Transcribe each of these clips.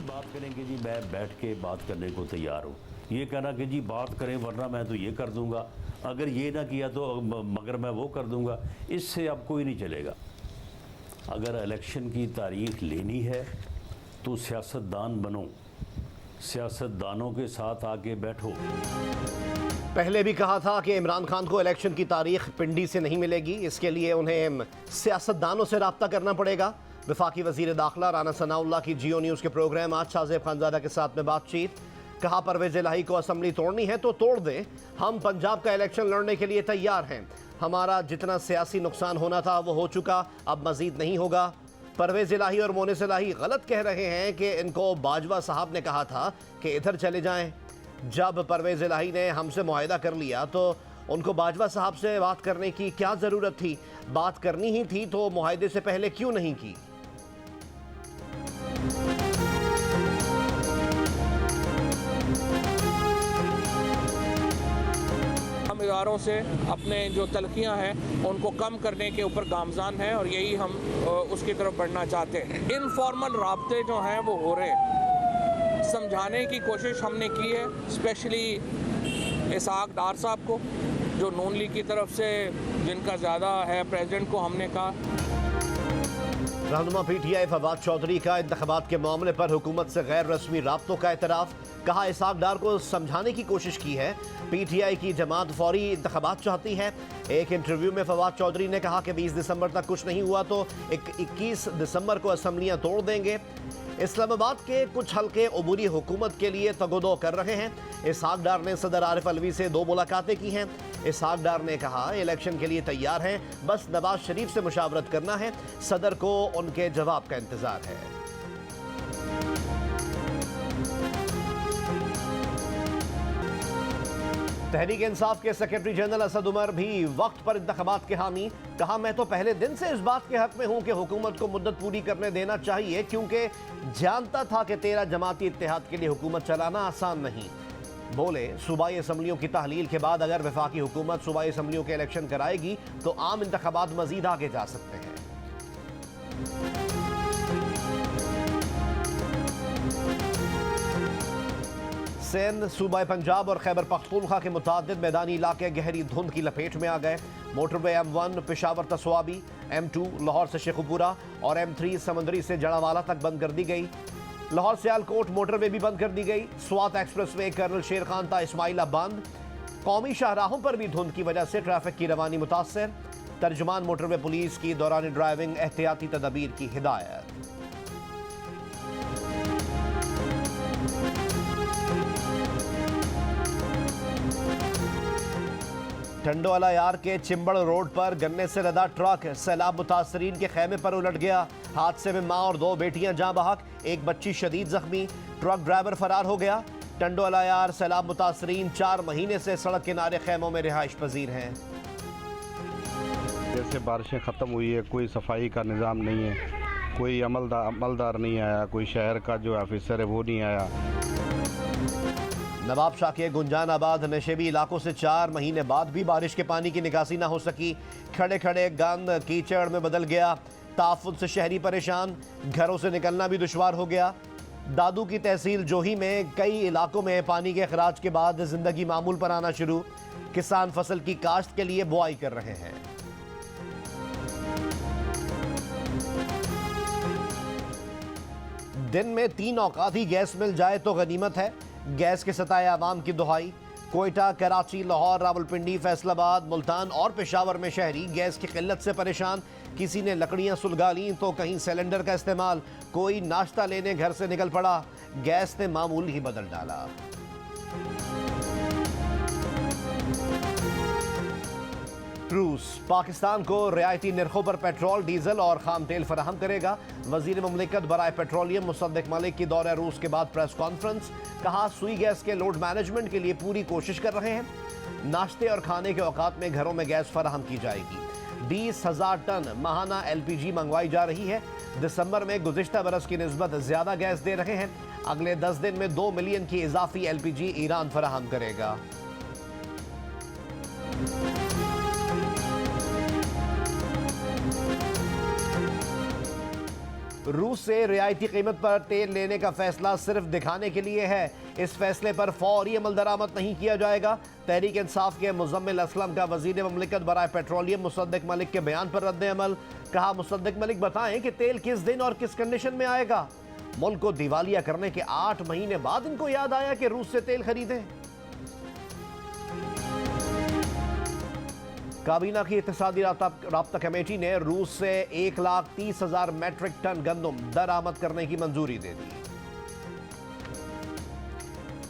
बात करेंगे जी मैं बैठ के बात करने को तैयार हूँ, ये कहना कि जी बात करें वरना मैं तो ये कर दूंगा, अगर ये ना किया तो मगर मैं वो कर दूंगा, इससे अब कोई नहीं चलेगा। अगर इलेक्शन की तारीख लेनी है तो सियासतदान बनो, सियासतदानों के साथ आके बैठो। पहले भी कहा था कि इमरान खान को इलेक्शन की तारीख पिंडी से नहीं मिलेगी, इसके लिए उन्हें सियासतदानों से रब्ता करना पड़ेगा। वफाकी वजीर दाखिला राना सनाउल्लाह की जियो न्यूज़ के प्रोग्राम आज शाहजेब खानजादा के साथ में बातचीत। कहा परवेज़ इलाही को असम्बली तोड़नी है तो तोड़ दें, हम पंजाब का इलेक्शन लड़ने के लिए तैयार हैं। हमारा जितना सियासी नुकसान होना था वो हो चुका, अब मजीद नहीं होगा। परवेज़ इलाही और मोनिस इलाही गलत कह रहे हैं कि इनको बाजवा साहब ने कहा था कि इधर चले जाएं। जब परवेज़ इलाही ने हमसे मुआहिदा कर लिया तो उनको बाजवा साहब से बात करने की क्या ज़रूरत थी? बात करनी ही थी तो मुआहिदे से पहले क्यों नहीं की? हम इदारों से अपने जो तलखियाँ हैं उनको कम करने के ऊपर गामजान हैं और यही हम उसकी तरफ बढ़ना चाहते हैं। इनफॉर्मल राब्ते जो हैं वो हो रहे हैं, समझाने की कोशिश हमने की है, स्पेशली इसहाक डार साहब को जो नून लीग की तरफ से जिनका ज़्यादा है, प्रेसिडेंट को हमने कहा। रहनुमा पीटीआई फवाद चौधरी का इंतखाबात के मामले पर हुकूमत से गैर रस्मी राब्तों का एतराफ़। कहा इसहाक डार को समझाने की कोशिश की है, पीटीआई की जमात फौरी इंतखाबात चाहती है। एक इंटरव्यू में फवाद चौधरी ने कहा कि 20 दिसंबर तक कुछ नहीं हुआ तो 21 दिसंबर को असम्बलियाँ तोड़ देंगे। इस्लामाबाद के कुछ हल्के अबूरी हुकूमत के लिए तगोदो कर रहे हैं। इसहाक डार ने सदर आरिफ अलवी से 2 मुलाकातें की हैं। इसहाक डार ने कहा इलेक्शन के लिए तैयार हैं, बस नवाज शरीफ से मुशावरत करना है, सदर को उनके जवाब का इंतजार है। तहरीक इंसाफ के सेक्रेटरी जनरल असद उमर भी वक्त पर इंतखाबात के हामी। कहा मैं तो पहले दिन से इस बात के हक में हूं कि हुकूमत को मुद्दत पूरी करने देना चाहिए, क्योंकि जानता था कि 13 जमाती इत्तेहाद के लिए हुकूमत चलाना आसान नहीं। बोले सूबाई असम्बलियों की तहलील के बाद अगर वफाकी हुकूमत सूबाई असम्बलियों के इलेक्शन कराएगी तो आम इंतखाबात मजीद आगे जा सकते हैं। सिंध, सूबा पंजाब और खैबर पख्तूनख्वा के मुतादिद मैदानी इलाके गहरी धुंध की लपेट में आ गए। Motorway M1 Peshawar तस्वाबी, M2 Lahore से शेखुपुरा और M3 समंदरी से जड़ावाला तक बंद कर दी गई। लाहौर सियालकोट मोटरवे भी बंद कर दी गई। स्वात एक्सप्रेसवे कर्नल शेर खान ता इस्माइला बंद। कौमी शाहराहों पर भी धुंध की वजह से ट्रैफिक की रवानी मुतासर। तर्जुमान मोटरवे पुलिस की दौरान ड्राइविंग एहतियाती तदबीर की हिदायत। टंडोवाला यार के चिंबड़ रोड पर गन्ने से लदा ट्रक सैलाब मुतासरीन के खैमे पर उलट गया। हादसे में मां और 2 बेटियां जाँ बहक, एक बच्ची शदीद जख्मी। ट्रक ड्राइवर फरार हो गया। टंडोवाला यार सैलाब मुतासरीन 4 महीने से सड़क किनारे खैमों में रिहाइश पजीर हैं। जैसे बारिशें ख़त्म हुई है, कोई सफाई का निज़ाम नहीं है, कोई अमलदार नहीं आया, कोई शहर का जो ऑफिसर है वो नहीं आया। नवाब शाह के गुंजानाबाद नशेबी इलाकों से 4 महीने बाद भी बारिश के पानी की निकासी ना हो सकी। खड़े खड़े गंद कीचड़ में बदल गया। ताफुत से शहरी परेशान, घरों से निकलना भी दुश्वार हो गया। दादू की तहसील जोही में कई इलाकों में पानी के अखराज के बाद जिंदगी मामूल पर आना शुरू। किसान फसल की काश्त के लिए बुआई कर रहे हैं। दिन में 3 औकात ही गैस मिल जाए तो गनीमत है, गैस के सताए आवाम की दुहाई। कोयटा, कराची, लाहौर, रावलपिंडी, फैसलाबाद, मुल्तान और पेशावर में शहरी गैस की किल्लत से परेशान। किसी ने लकड़ियां सुलगा लीं तो कहीं सिलेंडर का इस्तेमाल, कोई नाश्ता लेने घर से निकल पड़ा। गैस ने मामूल ही बदल डाला। रूस पाकिस्तान को रियायती निर्खों पर पेट्रोल, डीजल और खाम तेल फराहम करेगा। वजीर मुमलिकत बराए पेट्रोलियम मुसद्दिक मलिक की दौरे रूस के बाद प्रेस कॉन्फ्रेंस। कहा सुई गैस के लोड मैनेजमेंट के लिए पूरी कोशिश कर रहे हैं। नाश्ते और खाने के औकात में घरों में गैस फराहम की जाएगी। 20,000 टन माहाना LPG मंगवाई जा रही है। दिसंबर में गुज़िश्ता बरस की निस्बत ज़्यादा गैस दे रहे हैं। अगले 10 दिन में 2 मिलियन की इजाफी LPG ईरान फराहम करेगा। रूस से रियायती कीमत पर तेल लेने का फैसला सिर्फ दिखाने के लिए है। इस फैसले पर फौरी अमल दरामद नहीं किया जाएगा। तहरीक इंसाफ के मुजम्मिल असलम का वजीर ममलिकत बराए पेट्रोलियम मुसद्दिक मलिक के बयान पर रद्द अमल। कहा, मुसद्दिक मलिक बताएं कि तेल किस दिन और किस कंडीशन में आएगा। मुल्क को दिवालिया करने के 8 महीने बाद इनको याद आया कि रूस से तेल खरीदें। काबीना की इत्तेसादी राब्ता कमेटी ने रूस से 1,30,000 मैट्रिक टन गंदम दरामद करने की मंजूरी दे दी।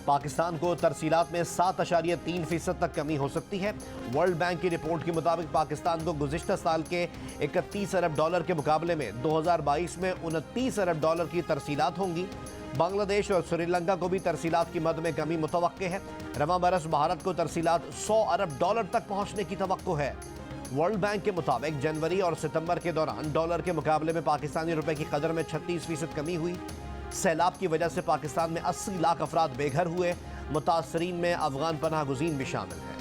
पाकिस्तान को तरसीलात में 7.3% तक कमी हो सकती है। वर्ल्ड बैंक की रिपोर्ट के मुताबिक पाकिस्तान को गुज़िश्ता साल के 31 अरब डॉलर के मुकाबले में 2022 में 29 अरब डॉलर की तरसीलात होंगी। बांग्लादेश और श्रीलंका को भी तरसीलात की मद में कमी मुतवक्के है। रवां बरस भारत को तरसीलात 100 अरब डॉलर तक पहुंचने की तवक्को है। वर्ल्ड बैंक के मुताबिक जनवरी और सितंबर के दौरान डॉलर के मुकाबले में पाकिस्तानी रुपए की कदर में 36% कमी हुई। सैलाब की वजह से पाकिस्तान में 80 लाख अफराद बेघर हुए। मुतासरीन में अफगान पनाह गुज़ीन भी शामिल हैं।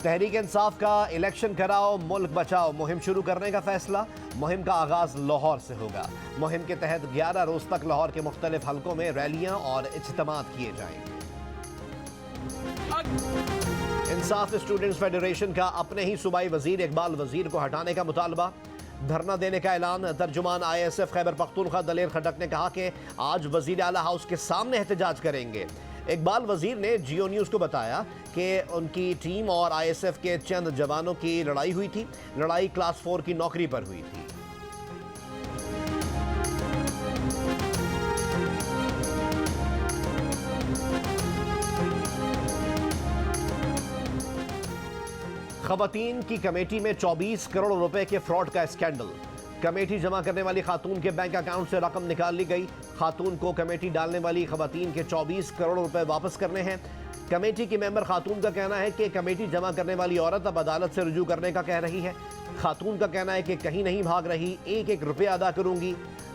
तहरीक इंसाफ का इलेक्शन कराओ मुल्क बचाओ मुहिम शुरू करने का फैसला। मुहिम का आगाज लाहौर से होगा। मुहिम के तहत 11 रोज तक लाहौर के मुख्तलिफ हलकों में रैलियां और इज्तिमात किए जाएंगे। इंसाफ स्टूडेंट्स फेडरेशन का अपने ही सूबाई वजीर इकबाल वजीर को हटाने का मुतालबा। धरना देने का ऐलान। तर्जुमान ISF खैबर पख्तूनख्वा दलेर खटक ने कहा कि आज वजीर आला हाउस के सामने एहतजाज करेंगे। इकबाल वजीर ने जियो न्यूज़ को बताया कि उनकी टीम और ISF के चंद जवानों की लड़ाई हुई थी। लड़ाई क्लास 4 की नौकरी पर हुई थी। खवातीन की कमेटी में 24 करोड़ रुपए के फ्रॉड का स्कैंडल। कमेटी जमा करने वाली खातून के बैंक अकाउंट से रकम निकाल ली गई। खातून को कमेटी डालने वाली खवातीन के 24 करोड़ रुपए वापस करने हैं। कमेटी की मेंबर खातून का कहना है कि कमेटी जमा करने वाली औरत अब अदालत से रुजू करने का कह रही है। खातून का कहना है कि कहीं नहीं भाग रही, 1-1 रुपया अदा करूंगी।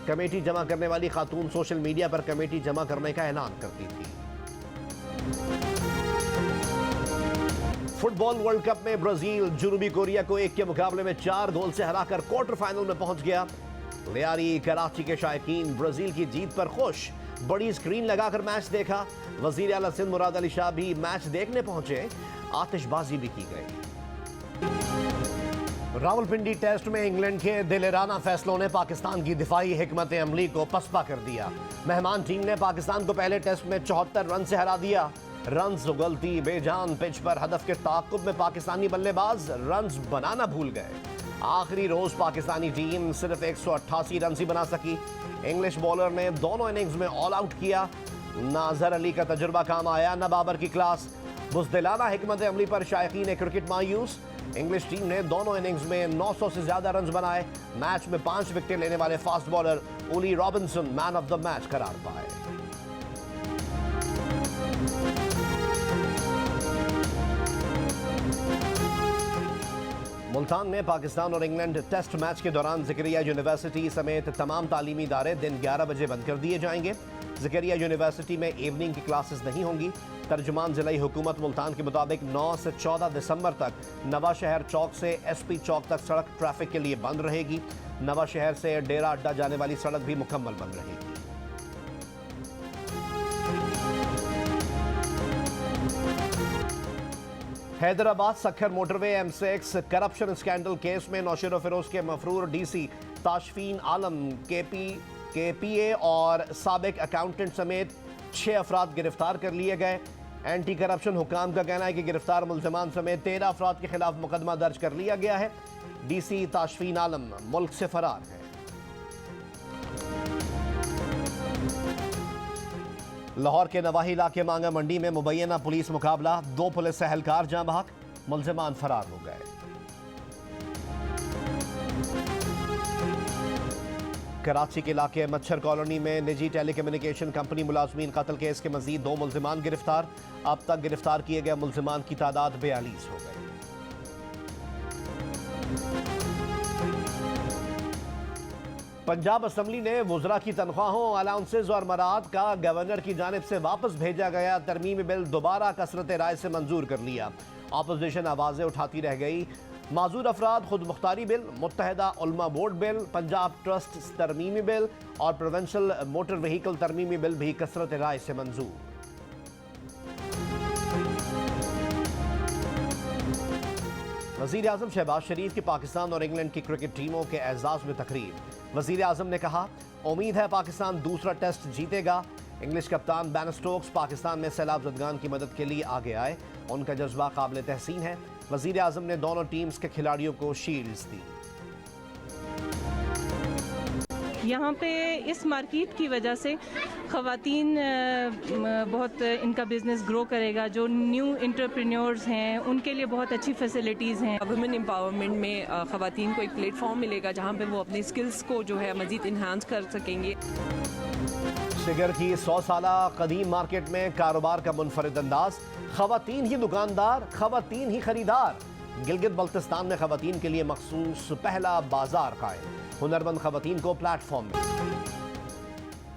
कमेटी जमा करने वाली खातून सोशल मीडिया पर कमेटी जमा करने का ऐलान करती थी। फुटबॉल वर्ल्ड कप में ब्राजील जनूबी कोरिया को 1 के मुकाबले में 4 गोल से हराकर क्वार्टर फाइनल में पहुंच गया। लियारी कराची के शायकीन ब्राजील की जीत पर खुश। बड़ी स्क्रीन लगाकर मैच देखा। वजीर आला सिंध मुराद अली शाह भी मैच देखने पहुंचे। आतिशबाजी भी की गई। रावलपिंडी टेस्ट में इंग्लैंड के दिलेराना फैसलों ने पाकिस्तान की दिफाई हिकमत अमली को पसपा कर दिया। मेहमान टीम ने पाकिस्तान को पहले टेस्ट में 74 रन से हरा दिया। रन्स उगलती बेजान पिच पर हदफ के ताक़ुब में पाकिस्तानी बल्लेबाज रन्स बनाना भूल गए। आखिरी रोज पाकिस्तानी टीम सिर्फ 188 रन ही बना सकी। इंग्लिश बॉलर ने दोनों इनिंग्स में ऑल आउट किया। नाजर अली का तजुर्बा काम आया, न बाबर की क्लास। बुज़दिलाना हिकमत अमली पर शायकीन क्रिकेट मायूस। इंग्लिश टीम ने दोनों इनिंग्स में 900 से ज्यादा रन बनाए। मैच में 5 विकेट लेने वाले fast bowler Ollie Robinson man of the match करार पाए। मुल्तान में पाकिस्तान और इंग्लैंड टेस्ट मैच के दौरान ज़करिया यूनिवर्सिटी समेत तमाम तालीमी इदारे दिन 11 बजे बंद कर दिए जाएंगे। ज़करिया यूनिवर्सिटी में इवनिंग की क्लासेस नहीं होंगी। तर्जुमान ज़िला हुकूमत मुल्तान के मुताबिक 9 से 14 दिसंबर तक नवा शहर चौक से SP चौक तक सड़क ट्रैफिक के लिए बंद रहेगी। नवा शहर से डेरा अड्डा जाने वाली सड़क भी मुकम्मल बंद रहेगी। Hyderabad Sukkur motorway M6 corruption scandal case में नौशेर फिरोज के मफरूर DC ताशफीन आलम के PA और साबिक अकाउंटेंट समेत 6 अफराद गिरफ्तार कर लिए गए। एंटी करप्शन हुकाम का कहना है कि गिरफ्तार मुल्ज़िमान समेत 13 अफराद के खिलाफ मुकदमा दर्ज कर लिया गया है। DC ताशफीन आलम मुल्क से फरार है। लाहौर के नवाही इलाके मांगा मंडी में मुबैना पुलिस मुकाबला। 2 पुलिस एहलकार जाँ बहक, मुल्ज़िमान फरार हो गए। कराची के इलाके मच्छर कॉलोनी में निजी टेलीकम्युनिकेशन कंपनी मुलाजमीन कत्ल केस के मजीद 2 मुल्ज़िमान गिरफ्तार। अब तक गिरफ्तार किए गए मुल्ज़िमान की तादाद 42 हो गई। पंजाब असम्बली ने वुज़रा की तनख्वाहों, अलाउंसेज और मराहत का गवर्नर की जानिब से वापस भेजा गया तरमीमी बिल दोबारा कसरत राय से मंजूर कर लिया। अपोजिशन आवाज़ें उठाती रह गई। माजूर अफराद खुद मुख्तारी बिल, मुत्तहदा उलमा बोर्ड बिल, पंजाब ट्रस्ट तरमीमी बिल और प्रोविंशियल मोटर व्हीकल तरमीमी बिल भी कसरत राय से मंजूर। वज़ीर आज़म शहबाज शरीफ की पाकिस्तान और इंग्लैंड की क्रिकेट टीमों के एजाज़ में तकरीब। वज़ीर आज़म ने कहा, उम्मीद है पाकिस्तान दूसरा टेस्ट जीतेगा। इंग्लिश कप्तान बेन स्टोक्स पाकिस्तान में सैलाब ज़दगान की मदद के लिए आगे आए, उनका जज्बा काबिल तहसीन है। वज़ीर आज़म ने दोनों टीम्स के खिलाड़ियों को शील्ड्स दी। यहाँ पे इस मार्केट की वजह से ख़वातीन बहुत इनका बिज़नेस ग्रो करेगा। जो न्यू एंटरप्रेन्योर्स हैं उनके लिए बहुत अच्छी फैसिलिटीज़ हैं। वुमेन एम्पावरमेंट में ख़वातीन को एक प्लेटफॉर्म मिलेगा जहाँ पे वो अपनी स्किल्स को जो है मज़ीद इन्हांस कर सकेंगे। शिगर की 100 साला कदीम मार्केट में कारोबार का मुनफरिद अंदाज, ख़वातीन ही दुकानदार, ख़वातीन ही खरीदार। गिलगित बल्तिस्तान में ख़वातीन के लिए मखसूस पहला बाजार कायम, हुनरमंद ख़वातीन को प्लेटफॉर्म मिला।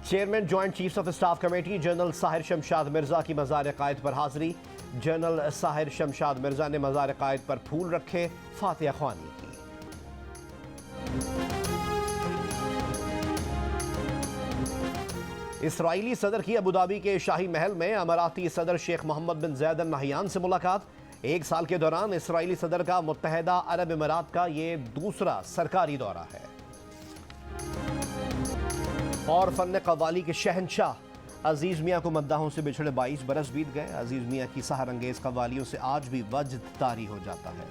Chairman joint chiefs of staff committee general Sahir Shamshad Mirza की मज़ार क़ायद पर हाज़िरी। जनरल साहिर शमशाद मिर्जा ने मज़ार क़ायद पर फूल रखे, फातिहा ख्वानी की। इसराइली सदर की अबूधाबी के शाही महल में अमाराती सदर शेख मोहम्मद बिन ज़ैद अल नहयान से मुलाकात। एक साल के दौरान इसराइली सदर का मुत्तहदा अरब अमीरात का ये दूसरा सरकारी दौरा है। और फन कव्वाली के शहंशाह अजीज़ मियाँ को मद्दाहों से बिछड़े 22 बरस बीत गए। अजीज़ मियाँ की सहरंगेज़ कव्वालियों से आज भी वजद तारी हो जाता है।